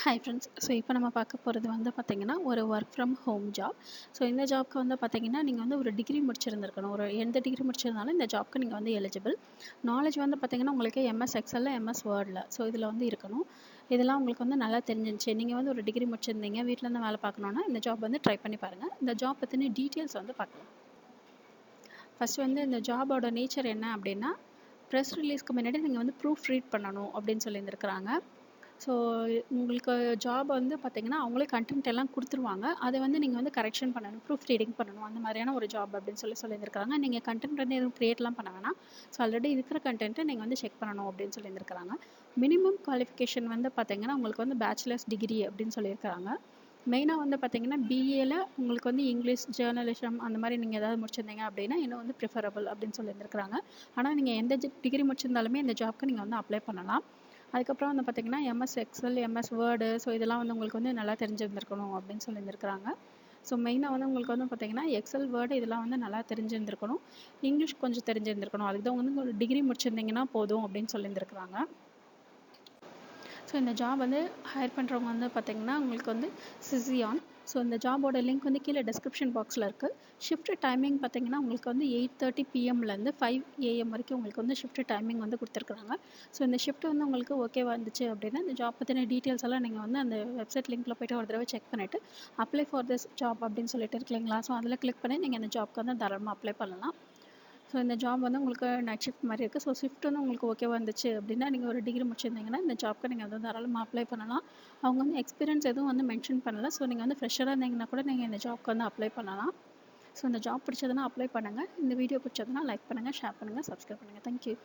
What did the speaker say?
Hi friends. So இப்போ நம்ம பார்க்க போகிறது வந்து பார்த்திங்கன்னா ஒரு work from home job. So இந்த ஜாப்க்கு வந்து பார்த்திங்கன்னா நீங்கள் வந்து ஒரு டிகிரி முடிச்சிருந்துருக்கணும். ஒரு எந்த டிகிரி முடிச்சிருந்தாலும் இந்த ஜாப்க்கு நீங்கள் வந்து எலிஜிபிள். நாலேஜ் வந்து பார்த்திங்கன்னா உங்களுக்கு எம்எஸ் எக்ஸலில் எம்எஸ் வேர்டில் ஸோ இதில் வந்து இருக்கணும். இதெல்லாம் உங்களுக்கு வந்து நல்லா தெரிஞ்சிருந்துச்சு. நீங்கள் வந்து ஒரு டிகிரி முடிச்சிருந்தீங்க, வீட்டிலேருந்து வேலை பார்க்கணுன்னா இந்த ஜாப் வந்து ட்ரை பண்ணி பாருங்கள். இந்த ஜாப் பற்றின டீட்டெயில்ஸ் வந்து பார்க்கலாம். ஃபஸ்ட்டு வந்து இந்த ஜாபோட நேச்சர் என்ன அப்படின்னா, ப்ரெஸ் ரிலீஸ்க்கு முன்னாடி நீங்கள் வந்து ப்ரூஃப் ரீட் பண்ணணும் அப்படின்னு சொல்லியிருந்துருக்குறாங்க. ஸோ உங்களுக்கு ஜாப் வந்து பார்த்திங்கன்னா அவங்களே கண்டென்ட் எல்லாம் கொடுத்துருவாங்க. அதை வந்து நீங்கள் வந்து கரெக்ஷன் பண்ணணும், ப்ரூஃப் ரீடிங் பண்ணணும். அந்த மாதிரியான ஒரு ஜாப் அப்படின்னு சொல்லியிருக்காங்க. நீங்கள் கண்டென்ட் வந்து எதுவும் க்ரியேட்லாம் பண்ண வேணாம். ஸோ ஆல்ரெடி இருக்கிற கண்டென்ட்டை நீங்கள் வந்து செக் பண்ணணும் அப்படின்னு சொல்லியிருக்காங்க. மினிமம் குவாலிஃபிகேஷன் வந்து பார்த்திங்கன்னா உங்களுக்கு வந்து பேச்சுலர்ஸ் டிகிரி அப்படின்னு சொல்லியிருக்காங்க. மெயினாக வந்து பார்த்திங்கன்னா பிஏல உங்களுக்கு வந்து இங்கிலீஷ், ஜேர்னலிசம் அந்த மாதிரி நீங்கள் ஏதாவது முடிச்சிருந்தீங்க அப்படின்னா இன்னும் வந்து ப்ரிஃபரபிள் அப்படின்னு சொல்லியிருக்காங்க. ஆனால் நீங்கள் எந்த டிகிரி முடிச்சிருந்தாலுமே இந்த ஜாப்க்கு நீங்கள் வந்து அப்ளை பண்ணலாம். அதுக்கப்புறம் வந்து பார்த்திங்கன்னா MS XL, MS word so இதெல்லாம் வந்து உங்களுக்கு வந்து நல்லா தெரிஞ்சிருந்துருக்கணும் அப்படின்னு சொல்லியிருக்காங்க. ஸோ மெயினாக வந்து உங்களுக்கு வந்து பார்த்திங்கன்னா எக்ஸல், வேர்டு இதெல்லாம் வந்து நல்லா தெரிஞ்சிருந்துருக்கணும். இங்கிலீஷ் கொஞ்சம் தெரிஞ்சிருந்துருக்கணும். அதுக்கு தான் வந்து ஒரு டிகிரி முடிச்சிருந்தீங்கன்னா போதும் அப்படின்னு சொல்லியிருக்காங்க. ஸோ இந்த ஜாப் வந்து ஹையர் பண்ணுறவங்க வந்து பார்த்திங்கன்னா உங்களுக்கு வந்து சிசியான். ஸோ இந்த ஜாபோட லிங்க் வந்து கீழே டிஸ்கிரிப்ஷன் பாக்ஸில் இருக்குது. ஷிஃப்ட் டைமிங் பார்த்திங்கன்னா உங்களுக்கு வந்து 8:30 PM - 5 AM வரைக்கும் உங்களுக்கு வந்து ஷிஃப்ட் டைமிங் வந்து கொடுத்துருக்குறாங்க. ஸோ இந்த ஷிஃப்ட் வந்து உங்களுக்கு ஓகேவா இருந்துச்சு அப்படின்னா இந்த ஜாப் பற்றின டீட்டெயில்ஸ் எல்லாம் நீங்கள் வந்து அந்த வெப்சைட் லிங்க்கில் போய்ட்டு ஒரு தடவை செக் பண்ணிவிட்டு அப்ளை ஃபார் திஸ் ஜாப் அப்படின்னு சொல்லிட்டு இருக்கு இல்லைங்களா. ஸோ அதில் கிளிக் பண்ணி நீங்கள் இந்த ஜாப்க்கு வந்து தாராளமாக அப்ளை பண்ணலாம். ஸோ இந்த ஜாப் வந்து உங்களுக்கு நைட் ஷிஃப்ட் மாதிரி இருக்குது. ஸோ ஷிஃப்ட் வந்து உங்களுக்கு ஓகேவா இருந்துச்சு அப்படின்னா நீங்கள் ஒரு டிகிரி முடிச்சிருந்தீங்கன்னா இந்த ஜாப்க்கு நீங்கள் வந்து தாராளமாக அப்ளை பண்ணலாம். அவங்க வந்து எக்ஸ்பீரியன்ஸ் எதுவும் வந்து மென்ஷன் பண்ணலை. ஸோ நீங்கள் வந்து ஃப்ரெஷராக இருந்தீங்கன்னா கூட நீங்கள் இந்த ஜாப்க்கு வந்து அப்ளை பண்ணலாம். ஸோ இந்த ஜாப் பிடிச்சதுன்னா அப்ளை பண்ணுங்கள். இந்த வீடியோ பிடிச்சதுன்னா லைக் பண்ணுங்கள், ஷேர் பண்ணுங்கள், சப்ஸ்கிரைப் பண்ணுங்கள். தேங்க்யூ.